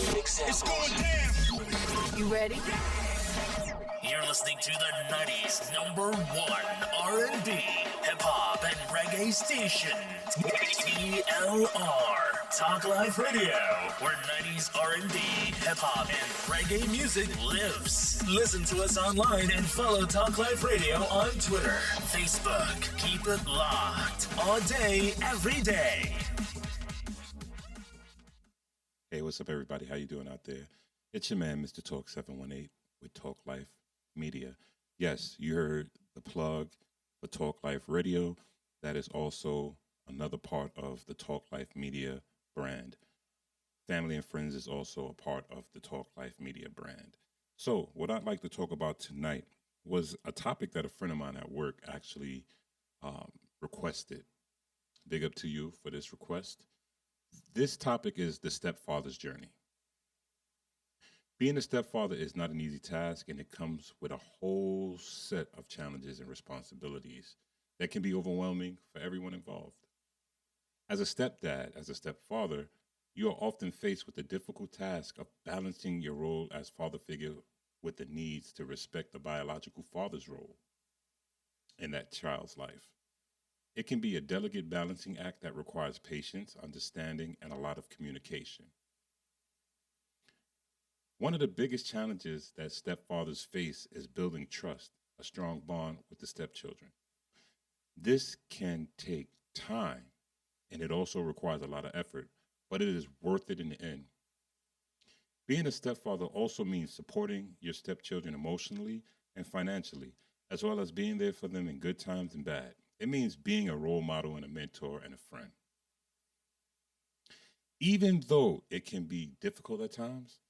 It's going down. You ready? You're listening to the 90s #1 R&B, hip-hop, and reggae station. TLR, Talk Life Radio, where 90s R&B, hip-hop, and reggae music lives. Listen to us online and follow Talk Life Radio on Twitter, Facebook. Keep it locked all day, every day. Hey, what's up, everybody? How you doing out there? It's your man, Mr. Talk 718 with Talk Life Media. Yes, you heard the plug for Talk Life Radio. That is also another part of the Talk Life Media brand. Family and Friends is also a part of the Talk Life Media brand. So what I'd like to talk about tonight was a topic that a friend of mine at work actually requested. Big up to you for this request. This topic is the stepfather's journey. Being a stepfather is not an easy task, and it comes with a whole set of challenges and responsibilities that can be overwhelming for everyone involved. As a stepdad, as a stepfather, you are often faced with the difficult task of balancing your role as father figure with the needs to respect the biological father's role in that child's life. It can be a delicate balancing act that requires patience, understanding, and a lot of communication. One of the biggest challenges that stepfathers face is building trust, a strong bond with the stepchildren. This can take time, and it also requires a lot of effort, but it is worth it in the end. Being a stepfather also means supporting your stepchildren emotionally and financially, as well as being there for them in good times and bad. It means being a role model and a mentor and a friend. Even though it can be difficult at times,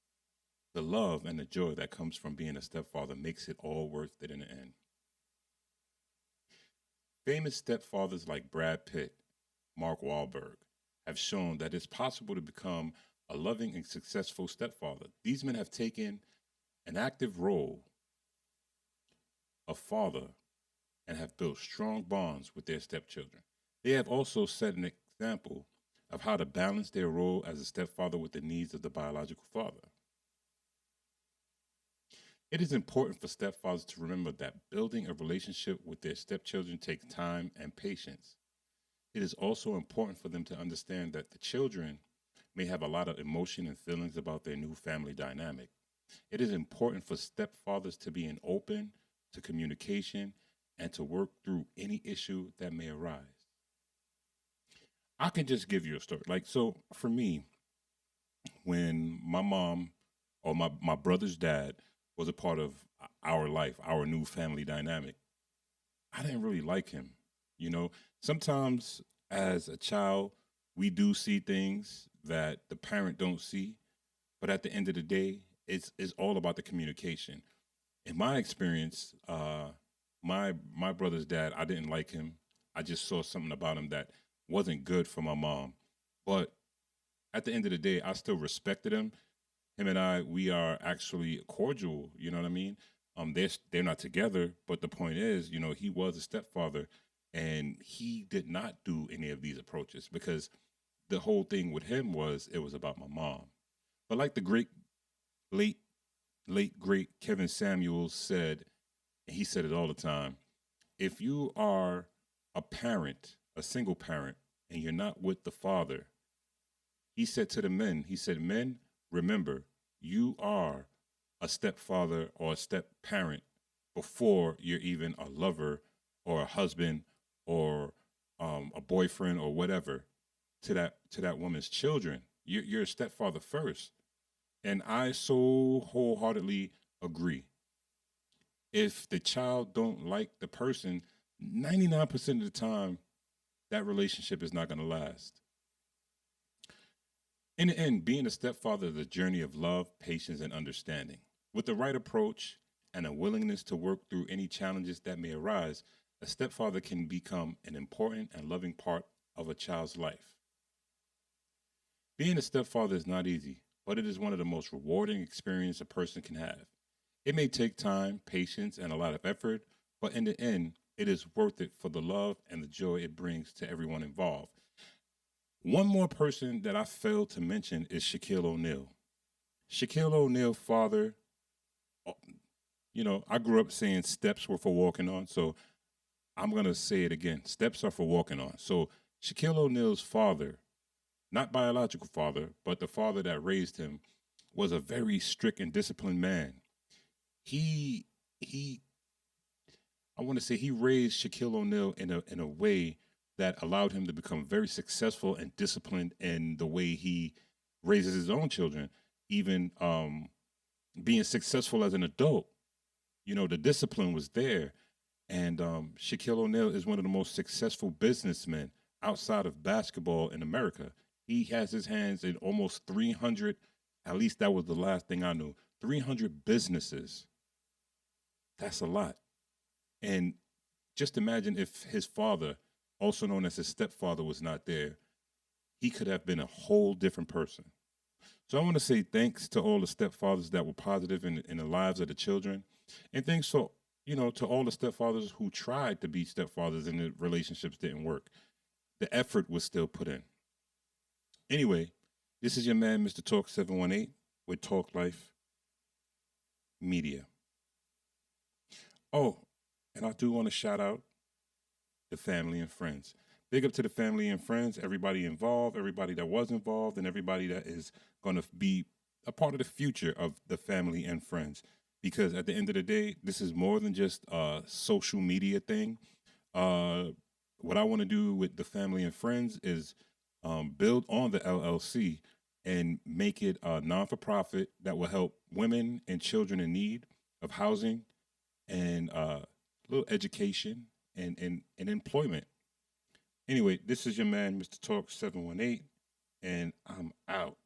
the love and the joy that comes from being a stepfather makes it all worth it in the end. Famous stepfathers like Brad Pitt, Mark Wahlberg, have shown that it's possible to become a loving and successful stepfather. These men have taken an active role of father and have built strong bonds with their stepchildren. They have also set an example of how to balance their role as a stepfather with the needs of the biological father. It is important for stepfathers to remember that building a relationship with their stepchildren takes time and patience. It is also important for them to understand that the children may have a lot of emotion and feelings about their new family dynamic. It is important for stepfathers to be open to communication and to work through any issue that may arise. I can just give you a story. So for me, when my mom or my brother's dad was a part of our life, our new family dynamic, I didn't really like him. Sometimes as a child, we do see things that the parent don't see, but at the end of the day, it's all about the communication. In my experience, my brother's dad, I didn't like him. I just saw something about him that wasn't good for my mom. But at the end of the day, I still respected him. Him and I, we are actually cordial. You know what I mean? They're not together, but the point is, he was a stepfather, and he did not do any of these approaches because the whole thing with him was it was about my mom. But like the late great Kevin Samuels said, and he said it all the time, if you are a parent, a single parent, and you're not with the father, he said to the men, men, remember, you are a stepfather or a step-parent before you're even a lover or a husband or a boyfriend or whatever to that woman's children. You're a stepfather first. And I so wholeheartedly agree. If the child don't like the person, 99% of the time, that relationship is not going to last. In the end, being a stepfather is a journey of love, patience, and understanding. With the right approach and a willingness to work through any challenges that may arise, a stepfather can become an important and loving part of a child's life. Being a stepfather is not easy, but it is one of the most rewarding experiences a person can have. It may take time, patience, and a lot of effort, but in the end, it is worth it for the love and the joy it brings to everyone involved. One more person that I failed to mention is Shaquille O'Neal. Shaquille O'Neal's father, I grew up saying steps were for walking on, so I'm going to say it again. Steps are for walking on. So Shaquille O'Neal's father, not biological father, but the father that raised him, was a very strict and disciplined man. He I want to say he raised Shaquille O'Neal in a way that allowed him to become very successful and disciplined in the way he raises his own children, even being successful as an adult. The discipline was there. And Shaquille O'Neal is one of the most successful businessmen outside of basketball in America. He has his hands in almost 300, at least that was the last thing I knew, 300 businesses. That's a lot. And just imagine if his father, also known as his stepfather, was not there, he could have been a whole different person. So I want to say thanks to all the stepfathers that were positive in the lives of the children. And thanks to all the stepfathers who tried to be stepfathers and the relationships didn't work. The effort was still put in. Anyway, this is your man, Mr. Talk 718 with Talk Life Media. Oh, and I do want to shout out the family and friends. Big up to the family and friends, everybody involved, everybody that was involved, and everybody that is going to be a part of the future of the family and friends. Because at the end of the day, this is more than just a social media thing. What I want to do with the family and friends is build on the LLC and make it a non-for-profit that will help women and children in need of housing and a little education and employment. Anyway, this is your man, Mr. Talk 718, and I'm out.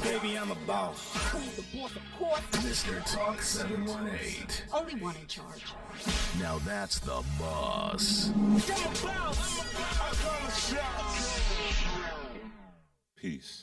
Baby, I'm a boss. Who's the boss, of course? Mr. Talk 718. Only one in charge. Now that's the boss. I'm a boss. Peace.